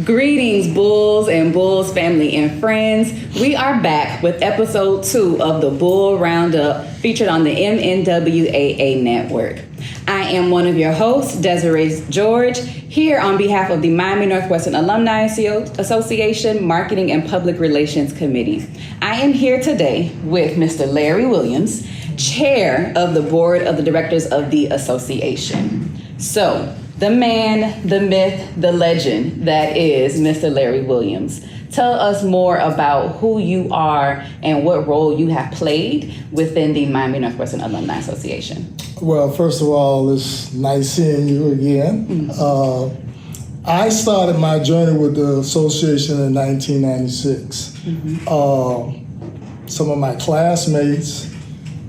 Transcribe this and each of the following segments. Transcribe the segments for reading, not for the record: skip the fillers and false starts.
Greetings, Bulls and Bulls family and friends. We are back with episode 2 of the Bull Roundup featured on the MNWAA network. I am one of your hosts, Desiree George, here on behalf of the Miami Northwestern Alumni Association Marketing and Public Relations Committee. I am here today with Mr. Larry Williams, Chair of the Board of the Directors of the Association. So, the man, the myth, the legend that is Mr. Larry Williams. Tell us more about who you are and what role you have played within the Miami Northwestern Alumni Association. Well, first of all, it's nice seeing you again. Mm-hmm. I started my journey with the association in 1996. Mm-hmm. Some of my classmates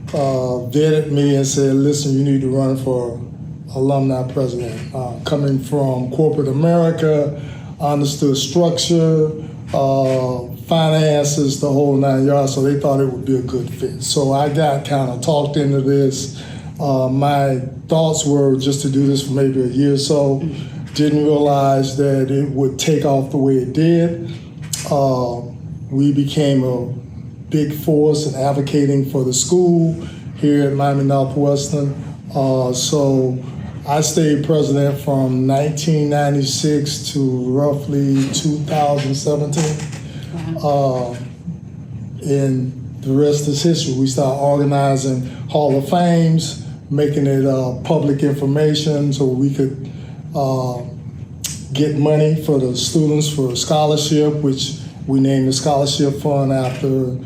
vetted me and said, listen, you need to run for alumni president. Coming from corporate America, understood structure, finances, the whole 9 yards, so they thought it would be a good fit. So I got kind of talked into this. My thoughts were just to do this for maybe a year or so. Didn't realize that it would take off the way it did. We became a big force in advocating for the school here at Miami Northwestern. So I stayed president from 1996 to roughly 2017. Wow. And the rest is history. We started organizing Hall of Fames, making it public information so we could get money for the students for a scholarship, which we named the scholarship fund after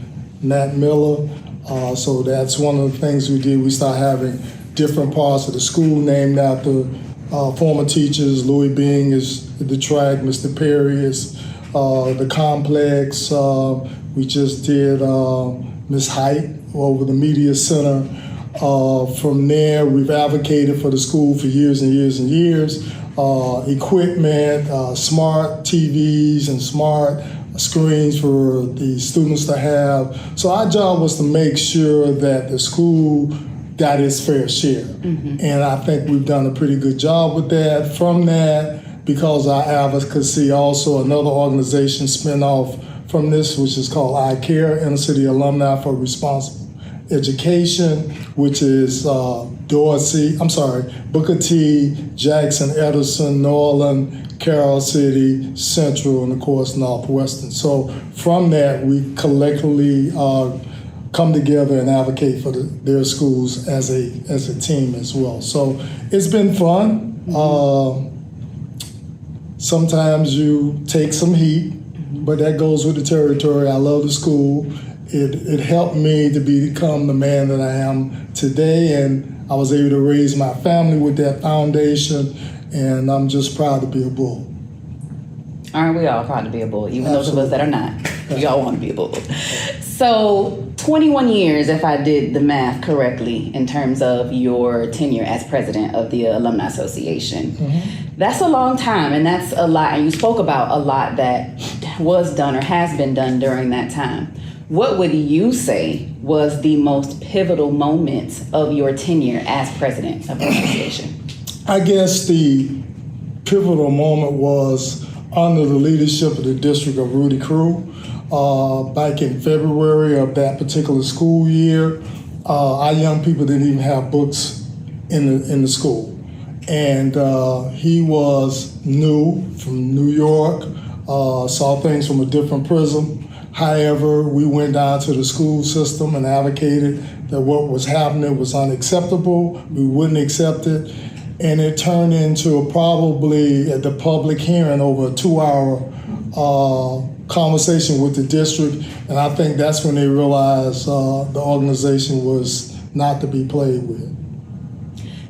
Nat Miller. So that's one of the things we did. We started having different parts of the school named after former teachers. Louis Bing is the track, Mr. Perry is the complex. We just did Miss Height over the Media Center. From there, we've advocated for the school for years and years and years. Equipment, smart TVs and smart screens for the students to have. So our job was to make sure that the school got its fair share. Mm-hmm. And I think we've done a pretty good job with that. From that, because our advocacy, also another organization spin off from this, which is called I Care, Inner City Alumni for Responsible Education, which is Booker T, Jackson, Edison, Norland, Carroll City, Central, and of course Northwestern. So from that, we collectively come together and advocate for their schools as a team as well. So it's been fun. Sometimes you take some heat, but that goes with the territory. I love the school. It helped me to become the man that I am today, and I was able to raise my family with that foundation, and I'm just proud to be a Bull. Aren't we all proud to be a Bull, even those of us that are not? We all want to be a Bull. So 21 years, if I did the math correctly, in terms of your tenure as president of the Alumni Association. Mm-hmm. That's a long time, and that's a lot. And you spoke about a lot that was done or has been done during that time. What would you say was the most pivotal moment of your tenure as president of the association? I guess the pivotal moment was under the leadership of the district of Rudy Crew. Back in February of that particular school year, our young people didn't even have books in the school. And he was new from New York, saw things from a different prism. However, we went down to the school system and advocated that what was happening was unacceptable. We wouldn't accept it. And it turned into probably at the public hearing over a 2-hour conversation with the district. And I think that's when they realized the organization was not to be played with.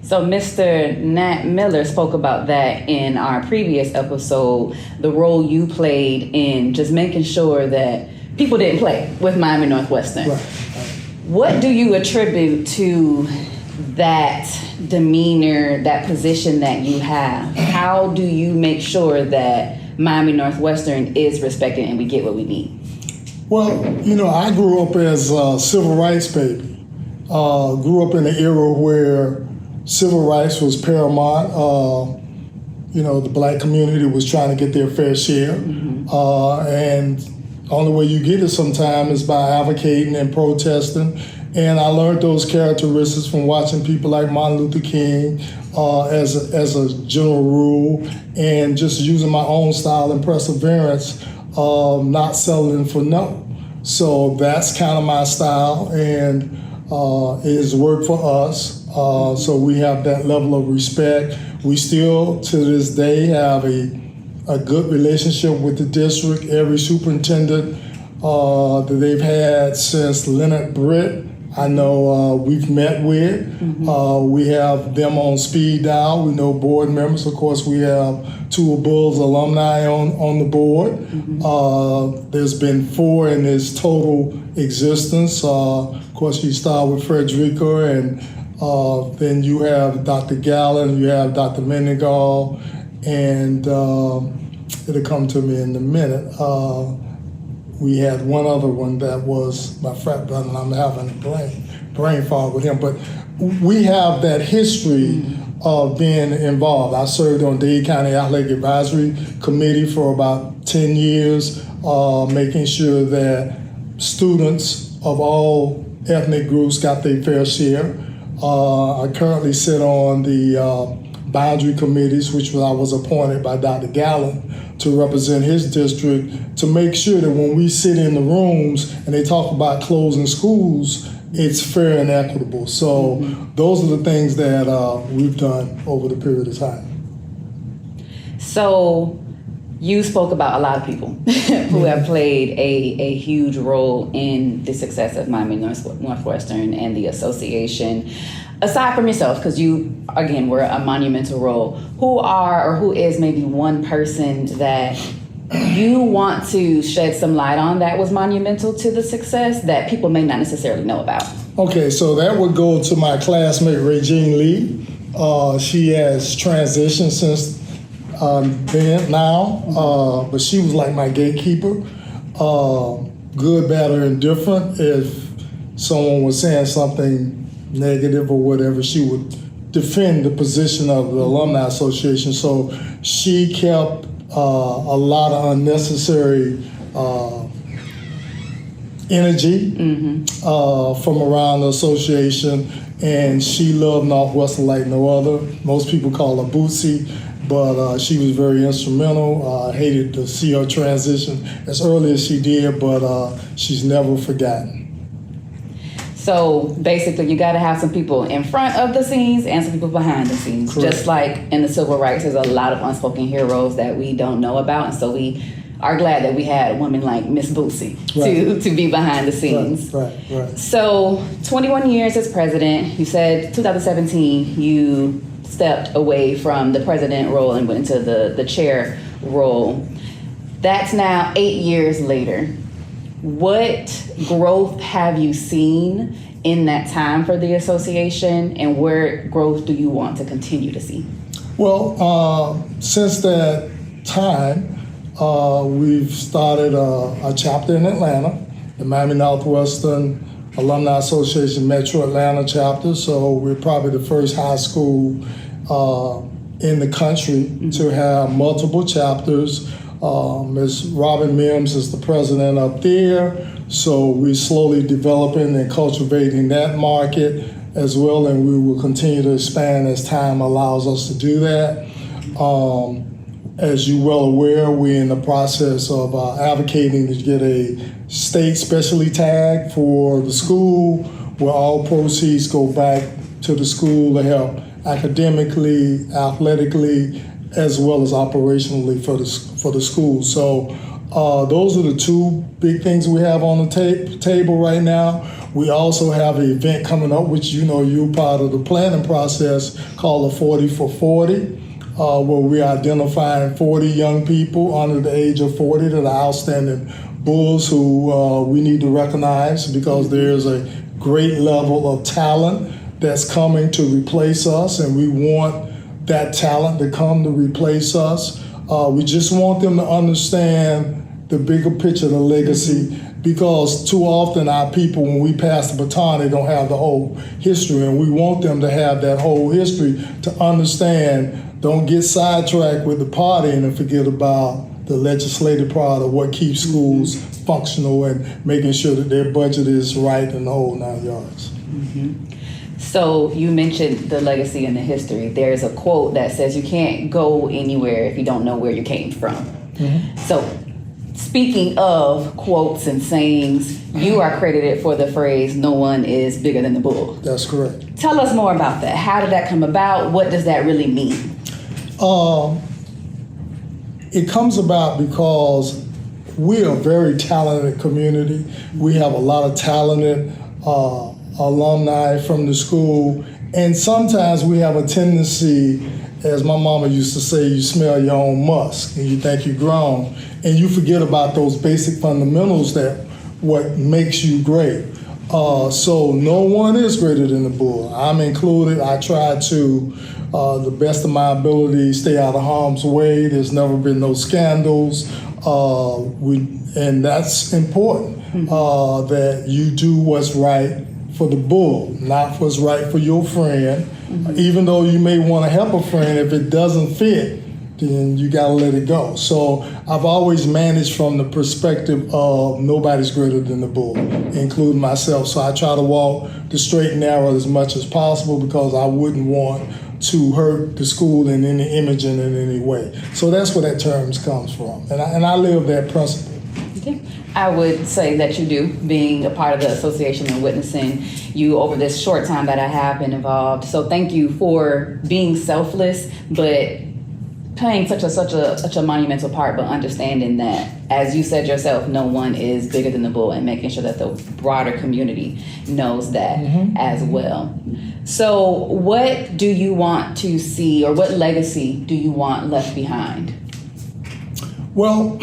So Mr. Nat Miller spoke about that in our previous episode, the role you played in just making sure that people didn't play with Miami Northwestern. Right. What do you attribute to that demeanor, that position that you have? How do you make sure that Miami Northwestern is respected and we get what we need? Well, I grew up as a civil rights baby. Grew up in an era where civil rights was paramount. The black community was trying to get their fair share. And the only way you get it sometimes is by advocating and protesting. And I learned those characteristics from watching people like Martin Luther King as a general rule, and just using my own style and perseverance, not settling for no. So that's kind of my style, and it has worked for us. So we have that level of respect. We still, to this day, have a good relationship with the district. Every superintendent that they've had since Leonard Britt, I know we've met with. We have them on speed dial. We know board members. Of course, we have two of Bulls alumni on the board. There's been 4 in its total existence. Of course, you start with Frederica, and then you have Dr. Gallen, you have Dr. Mendengal, and it'll come to me in a minute. We had one other one that was my frat brother, and I'm having a brain fog with him. But we have that history of being involved. I served on Dade County Athletic Advisory Committee for about 10 years, making sure that students of all ethnic groups got their fair share. I currently sit on the boundary committees, which I was appointed by Dr. Gallen to represent his district, to make sure that when we sit in the rooms and they talk about closing schools, it's fair and equitable. So those are the things that we've done over the period of time. So you spoke about a lot of people who have played a huge role in the success of Miami Northwestern and the association. Aside from yourself, because you, again, were a monumental role, who is maybe one person that you want to shed some light on that was monumental to the success that people may not necessarily know about? Okay, so that would go to my classmate, Regine Lee. She has transitioned since then now, but she was like my gatekeeper. Good, bad, or indifferent. If someone was saying something negative or whatever, she would defend the position of the Alumni Association. So she kept a lot of unnecessary energy from around the association, and she loved Northwestern like no other. Most people call her Bootsy, but she was very instrumental. I hated to see her transition as early as she did, but she's never forgotten. So basically, you got to have some people in front of the scenes and some people behind the scenes. Correct. Just like in the civil rights, there's a lot of unspoken heroes that we don't know about, and so we are glad that we had a woman like Miss Bootsy to be behind the scenes. Right. So 21 years as president. You said 2017 you stepped away from the president role and went into the chair role. That's now 8 years later. What growth have you seen in that time for the association, and where growth do you want to continue to see? Well, since that time, we've started a chapter in Atlanta, the Miami Northwestern Alumni Association Metro Atlanta chapter. So we're probably the first high school in the country to have multiple chapters. Ms. Robin Mims is the president up there, so we're slowly developing and cultivating that market as well, and we will continue to expand as time allows us to do that. As you're well aware, we're in the process of advocating to get a state specialty tag for the school, where all proceeds go back to the school to help academically, athletically, as well as operationally for the school. So those are the two big things we have on the table right now. We also have an event coming up, which you're part of the planning process, called the 40 for 40. where we're identifying 40 young people under the age of 40 that are outstanding Bulls who we need to recognize because there's a great level of talent that's coming to replace us, and we want that talent to come to replace us. We just want them to understand the bigger picture, the legacy, because too often our people, when we pass the baton, they don't have the whole history, and we want them to have that whole history to understand. Don't get sidetracked with the party and forget about the legislative part of what keeps schools functional and making sure that their budget is right and the whole 9 yards. So you mentioned the legacy and the history. There's a quote that says you can't go anywhere if you don't know where you came from. So speaking of quotes and sayings, you are credited for the phrase, "No one is bigger than the bull." That's correct. Tell us more about that. How did that come about? What does that really mean? It comes about because we are a very talented community. We have a lot of talented alumni from the school, and sometimes we have a tendency, as my mama used to say, you smell your own musk and you think you're grown, and you forget about those basic fundamentals that what makes you great. So no one is greater than the bull. I'm included. I try to, the best of my ability, stay out of harm's way. There's never been no scandals. And that's important, that you do what's right for the bull, not what's right for your friend. Even though you may want to help a friend, if it doesn't fit, then you got to let it go. So I've always managed from the perspective of nobody's greater than the bull, including myself. So I try to walk the straight and narrow as much as possible because I wouldn't want to hurt the school in any image and in any way. So that's where that term comes from. And I live that principle. Okay. I would say that you do, being a part of the association and witnessing you over this short time that I have been involved. So thank you for being selfless, but playing such a monumental part, but understanding that, as you said yourself, no one is bigger than the bull, and making sure that the broader community knows that as well. So what do you want to see, or what legacy do you want left behind? Well,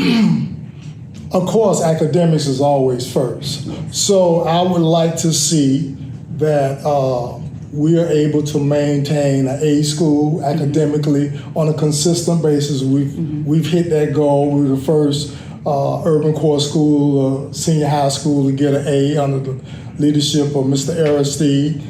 of course, academics is always first. So I would like to see that we are able to maintain an A school academically on a consistent basis. We've hit that goal. We were the first urban core school, senior high school, to get an A under the leadership of Mr. Aristide.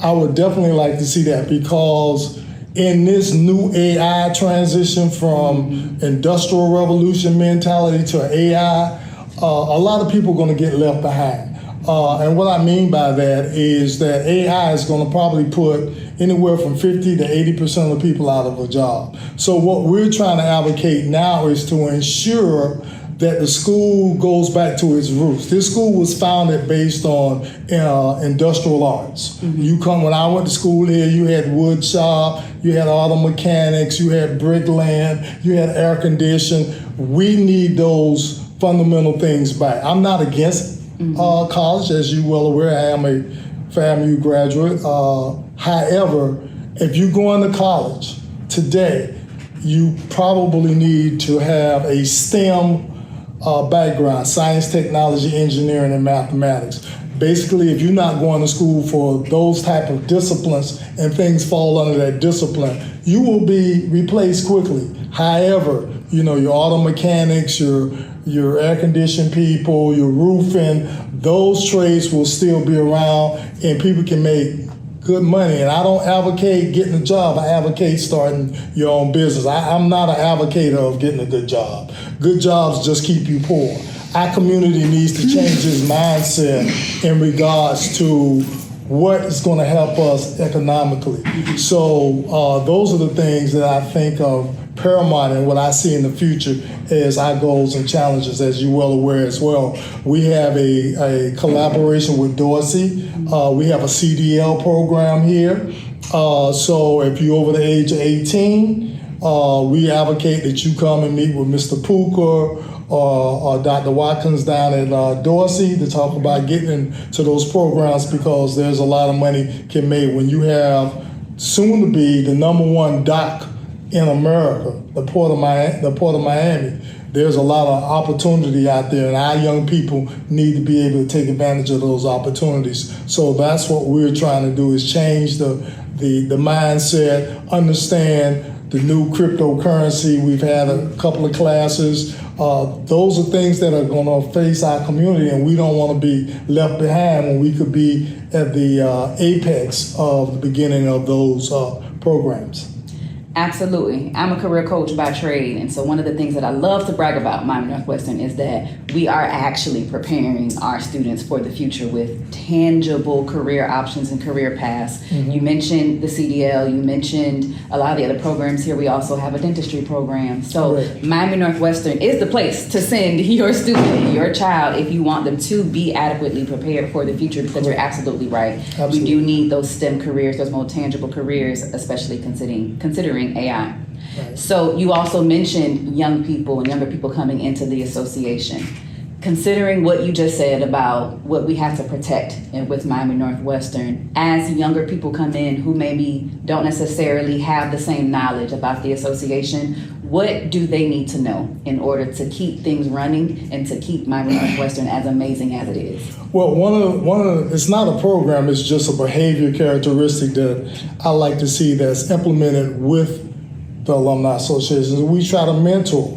I would definitely like to see that, because in this new AI transition from industrial revolution mentality to AI, a lot of people are going to get left behind. And what I mean by that is that AI is going to probably put anywhere from 50 to 80% of people out of a job. So what we're trying to advocate now is to ensure that the school goes back to its roots. This school was founded based on industrial arts. When I went to school here, you had wood shop, you had auto mechanics, you had bricklaying, you had air conditioning. We need those fundamental things back. I'm not against college, as you well aware. I am a FAMU graduate. However, if you go into college today, you probably need to have a STEM background: science, technology, engineering, and mathematics. Basically, if you're not going to school for those type of disciplines and things fall under that discipline, you will be replaced quickly. However, your auto mechanics, your air conditioning people, your roofing, those trades will still be around, and people can make good money. And I don't advocate getting a job. I advocate starting your own business. I'm not an advocate of getting a good job. Good jobs just keep you poor. Our community needs to change its mindset in regards to what is going to help us economically. So those are the things that I think of paramount, and what I see in the future as our goals and challenges, as you're well aware as well. We have a collaboration with Dorsey. We have a CDL program here. So if you're over the age of 18, we advocate that you come and meet with Mr. Pooker or Dr. Watkins down at Dorsey to talk about getting into those programs, because there's a lot of money can made when you have soon to be the #1 dock in America, the Port of Miami. There's a lot of opportunity out there, and our young people need to be able to take advantage of those opportunities. So that's what we're trying to do, is change the mindset, understand the new cryptocurrency. We've had a couple of classes. Those are things that are going to face our community, and we don't want to be left behind when we could be at the apex of the beginning of those programs. Absolutely. I'm a career coach by trade, and so one of the things that I love to brag about Miami Northwestern is that we are actually preparing our students for the future with tangible career options and career paths. Mm-hmm. You mentioned the CDL, you mentioned a lot of the other programs here. We also have a dentistry program. So right. Miami Northwestern is the place to send your student, your child, if you want them to be adequately prepared for the future, because you're absolutely right. Absolutely. We do need those STEM careers, those more tangible careers, especially considering AI. Right. So you also mentioned young people and younger people coming into the association. Considering what you just said about what we have to protect with Miami Northwestern, as younger people come in who maybe don't necessarily have the same knowledge about the association, what do they need to know in order to keep things running and to keep Miami Northwestern as amazing as it is? Well, one of it's not a program, it's just a behavior characteristic that I like to see that's implemented with the Alumni Association. We try to mentor.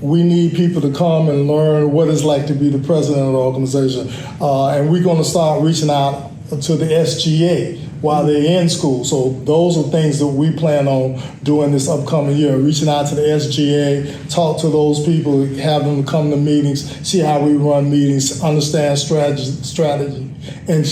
We need people to come and learn what it's like to be the president of the organization. And we're going to start reaching out to the SGA while they're in school. So those are things that we plan on doing this upcoming year, reaching out to the SGA, talk to those people, have them come to meetings, see how we run meetings, understand strategy and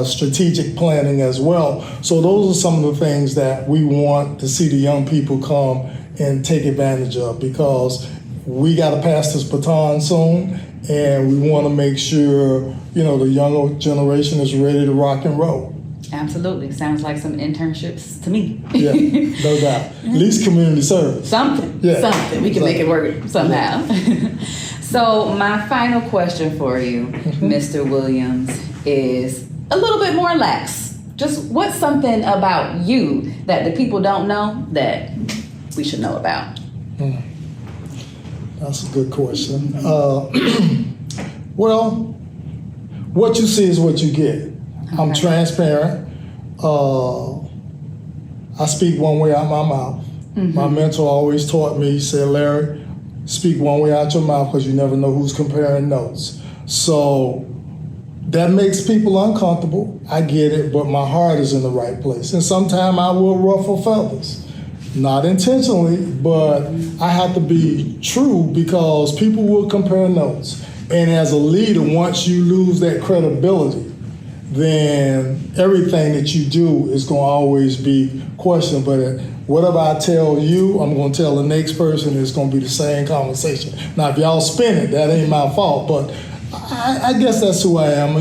strategic planning as well. So those are some of the things that we want to see the young people come and take advantage of, because we got to pass this baton soon, and we want to make sure, the younger generation is ready to rock and roll. Absolutely. Sounds like some internships to me. Yeah, no doubt. At least community service. Something. We can make it work somehow. Yeah. So my final question for you, Mr. Williams, is a little bit more lax. Just what's something about you that the people don't know that we should know about? That's a good question. Well, what you see is what you get. Okay. I'm transparent. I speak one way out my mouth. Mm-hmm. My mentor always taught me, he said, Larry, speak one way out your mouth because you never know who's comparing notes. So that makes people uncomfortable. I get it, but my heart is in the right place. And sometimes I will ruffle feathers. Not intentionally, but I have to be true because people will compare notes. And as a leader, once you lose that credibility, then everything that you do is going to always be questioned. But whatever I tell you, I'm going to tell the next person, it's going to be the same conversation. Now, if y'all spin it, that ain't my fault, but I guess that's who I am.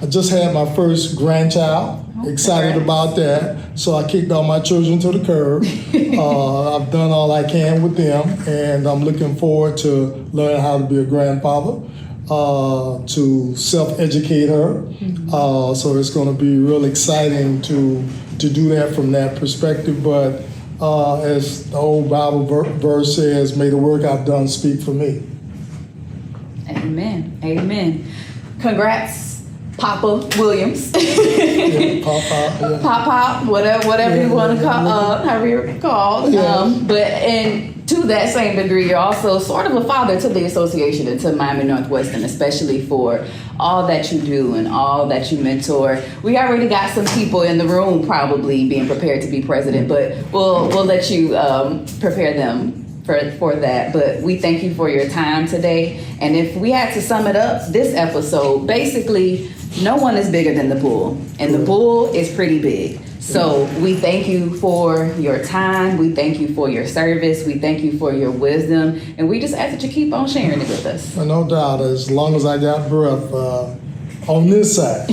I just had my first grandchild. Excited about that. So I kicked all my children to the curb. I've done all I can with them, and I'm looking forward to learning how to be a grandfather, to self-educate her. Mm-hmm. So it's going to be real exciting to do that from that perspective. But as the old Bible verse says, may the work I've done speak for me. Amen. Amen. Congrats, Papa Williams. Yeah, Papa, whatever you want to call, however you're called. Yeah. And to that same degree, you're also sort of a father to the association and to Miami Northwestern, especially for all that you do and all that you mentor. We already got some people in the room probably being prepared to be president, but we'll let you prepare them for that. But we thank you for your time today. And if we had to sum it up, this episode, basically, no one is bigger than the bull, and the bull is pretty big. So we thank you for your time. We thank you for your service. We thank you for your wisdom. And we just ask that you keep on sharing it with us. No doubt. As long as I got breath on this side,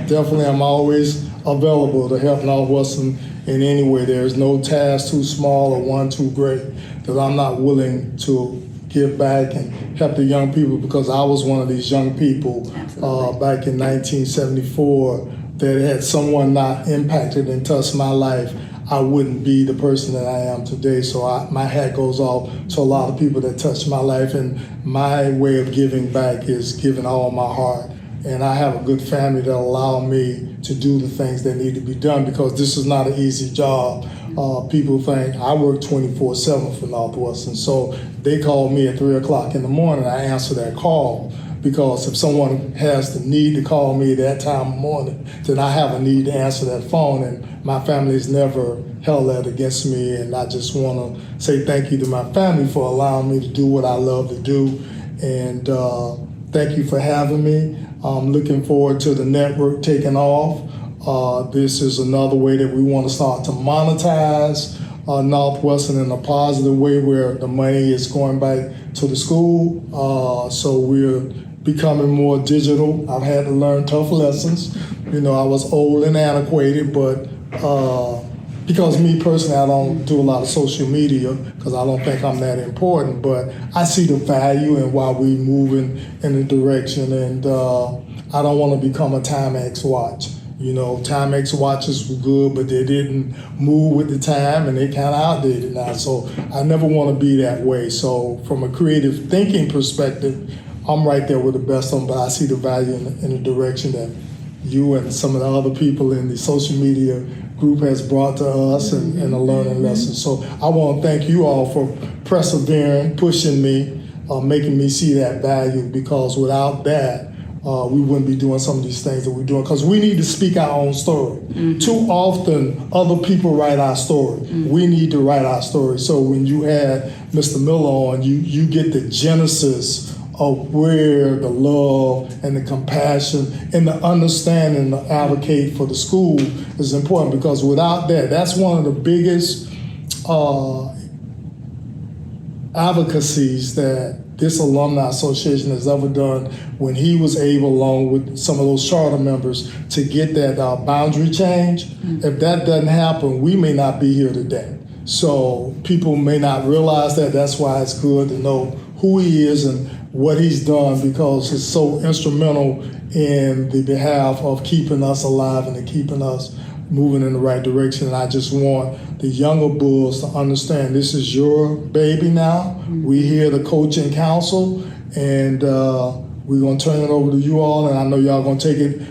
definitely I'm always available to help Northwestern in any way. There's no task too small or one too great that I'm not willing to give back and help the young people, because I was one of these young people back in 1974 that had someone not impacted and touched my life, I wouldn't be the person that I am today. So my hat goes off to a lot of people that touched my life, and my way of giving back is giving all my heart. And I have a good family that allow me to do the things that need to be done, because this is not an easy job. People think I work 24/7 for Northwestern, so they call me at 3 o'clock in the morning. I answer that call, because if someone has the need to call me that time of morning, then I have a need to answer that phone, and my family has never held that against me. And I just want to say thank you to my family for allowing me to do what I love to do. And thank you for having me. I'm looking forward to the network taking off. This is another way that we want to start to monetize Northwestern in a positive way, where the money is going back to the school. So we're becoming more digital. I've had to learn tough lessons. You know, I was old and antiquated, but because me personally, I don't do a lot of social media because I don't think I'm that important, but I see the value in why we're moving in the direction, and I don't want to become a Timex watch. You know, Timex watches were good, but they didn't move with the time, and they kind of outdated now. So I never want to be that way. So from a creative thinking perspective, I'm right there with the best of them, but I see the value in the direction that you and some of the other people in the social media group has brought to us, and a learning lesson. So I want to thank you all for persevering, pushing me, making me see that value, because without that, we wouldn't be doing some of these things that we're doing, because we need to speak our own story. Too often, other people write our story. We need to write our story. So when you had Mr. Miller on, you get the genesis of where the love and the compassion and the understanding to advocate for the school is important, because without that, that's one of the biggest advocacies that this Alumni Association has ever done, when he was able, along with some of those charter members, to get that boundary change. If that doesn't happen, we may not be here today. So people may not realize that. That's why it's good to know who he is and what he's done, because it's so instrumental in the behalf of keeping us alive and keeping us moving in the right direction. And I just want the younger Bulls to understand this is your baby now. We're here to coach and counsel, and we're going to turn it over to you all. And I know y'all going to take it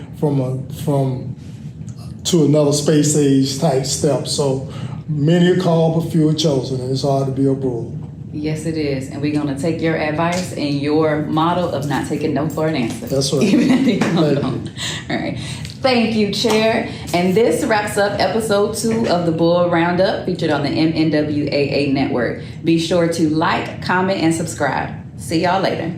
to another space age type step. So many are called, but few are chosen, and it's hard to be a Bull. Yes, it is. And we're going to take your advice and your model of not taking no for an answer. That's right. Even if you don't know. All right. Thank you, Chair. And this wraps up episode 2 of the Bull Roundup, featured on the MNWAA network. Be sure to like, comment, and subscribe. See y'all later.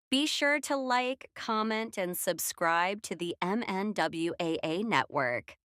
Be sure to like, comment, and subscribe to the MNWAA network.